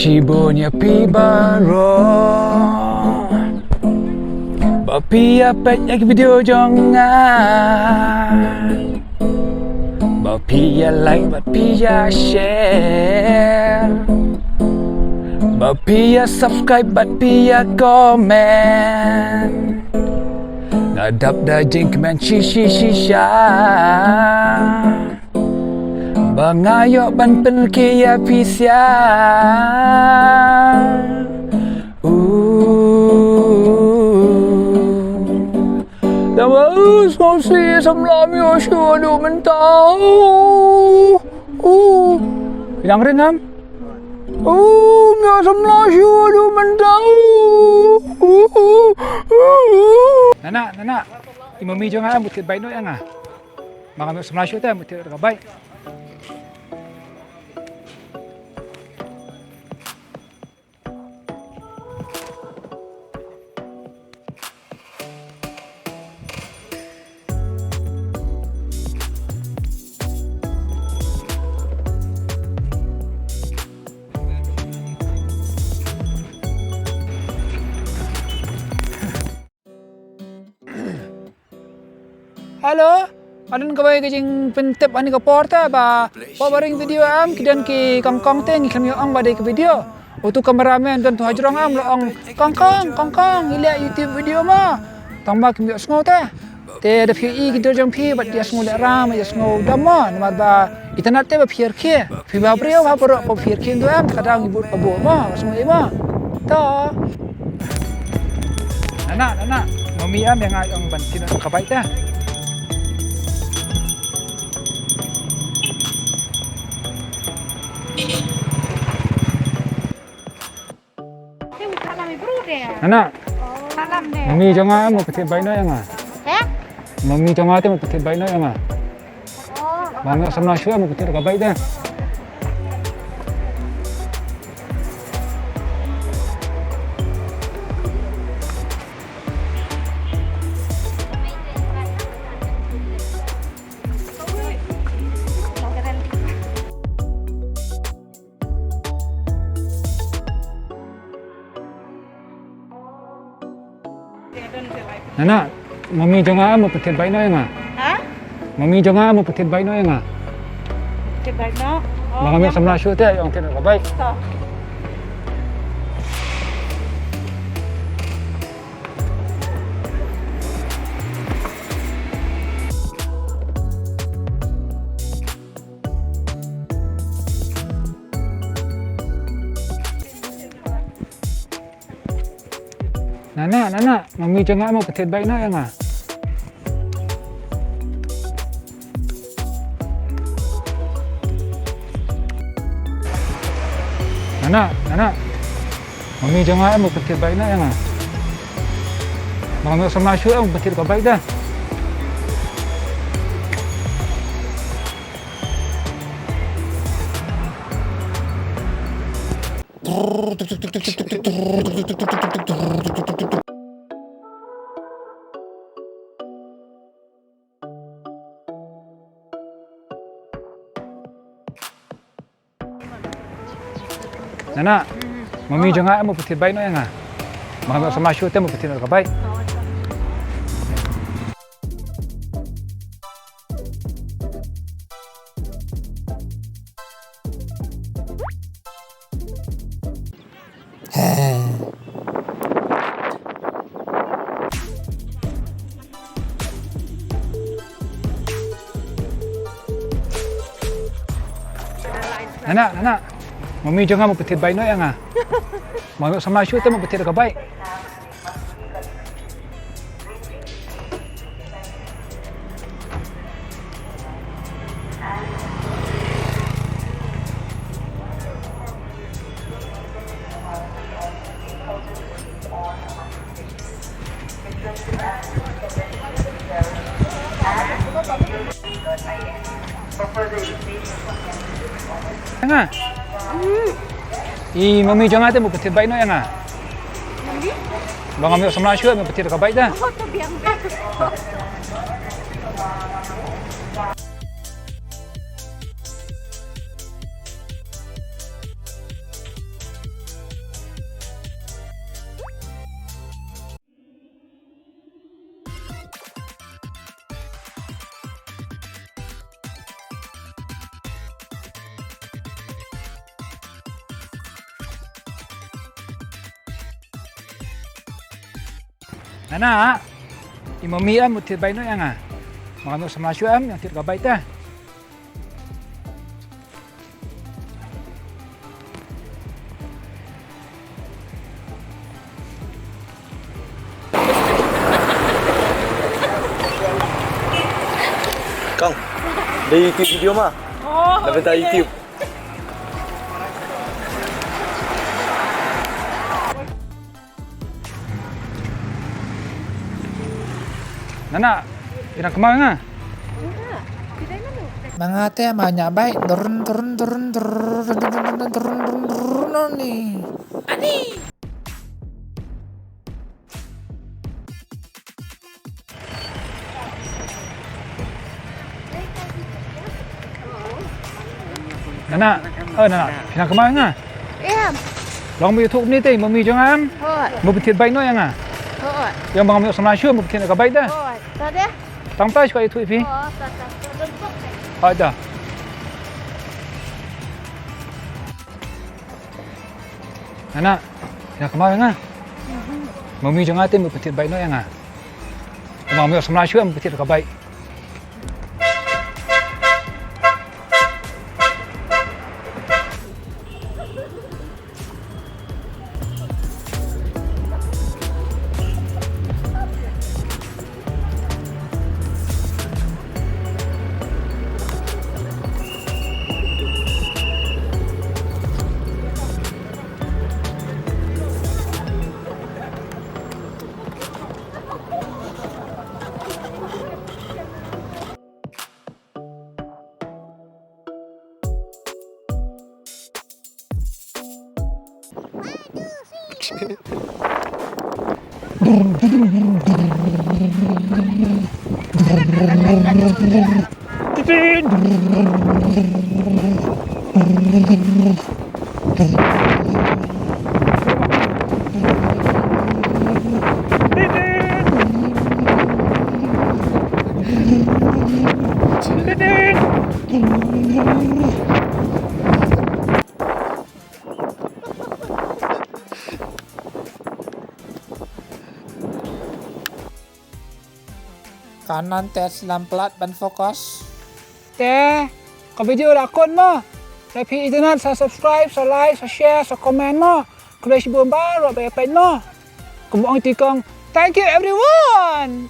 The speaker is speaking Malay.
Cibonya pi baro Bapi apet yak video jangan Bapi ya like bapi ya share Bapi ya subscribe bapi ya komen Ngadap dah jeng kemen shi sha Bangayok ban penki ya pisya Dah bagus kau si semalam yo syu du mentau Yang renam Mio semalam syu du mentau Nana Imami jangan mutit baik no yang Maka semalam syu tu mutit baik Halo, adan kawai kajing pentep ani ka porta ba baring video am kidan ki kangkang teng kami ang badai ke video. Utu kameramen dan tu hajrong am loong kangkang ila YouTube video ma. Tambah kami sngo ta. Te da phi ki dojong phi bat dia sngo le ram ya sngo dama namar ba internet te ba phier khe. Phi ba preo ba por ko phier khin tu am kadang ibu abo ma sngo ma. Ta. Nana, mami am yang ang bantin ka baik ta. Nana, mami jangan mau petik baik nak yang Mami jangan tu mau petik baik nak yang Mami sama syua mau petik baik dah. Nana, mami jangan mau petik baik nak yang Mami jangan mau petik baik nak yang Petik baik nak. Mami sama syua tu yang tidak baik. Nana, mami jangan mau petik baik nak yang Nana, mami jangan mau petik baik nak yang Mami sama syua mau petik baik dah. Nana, mami jangan mau petik baik nak yang Mami sama syua tu mau petik baik. Nana, mami jangan mau petik baik nak yang Mami sama syua tu mau petik baik. Yang mami jangan tu mau petik baik nak yang Bang ambil sama syua mau petik baik dah. Nana, imami am utit baik no yang Makano sa Malaysia am yang tidak baik dah. Kang, dari YouTube video mah. Oh, Dah bentar YouTube. Nana, kena kemana nga? kedai mana? Mga te banyak baik turun ni. Nana, Nana, kena kemana nga? Em, Long YouTube ni te, mami jangan. thôi, Mau betit baik no yang thôi, Yang bang ambil sa Malaysia mau betit nak baik dah. thôi. Tao đấy. Tangtai suka itu ipi. Tao đơn phúc này. Ada. Nana, kena kemana nga? Mami jangan te mau betit baik no yang Bang ambil sa Malaysia mau betit nak baik. Kanan tes lampelat ban fokus. Te, kau video lakon mo. Tapi internet sa subscribe, sa like, sa share, sa comment mo. Kau dah sibuk baru apa mo. Kau mau tikong. Thank you everyone.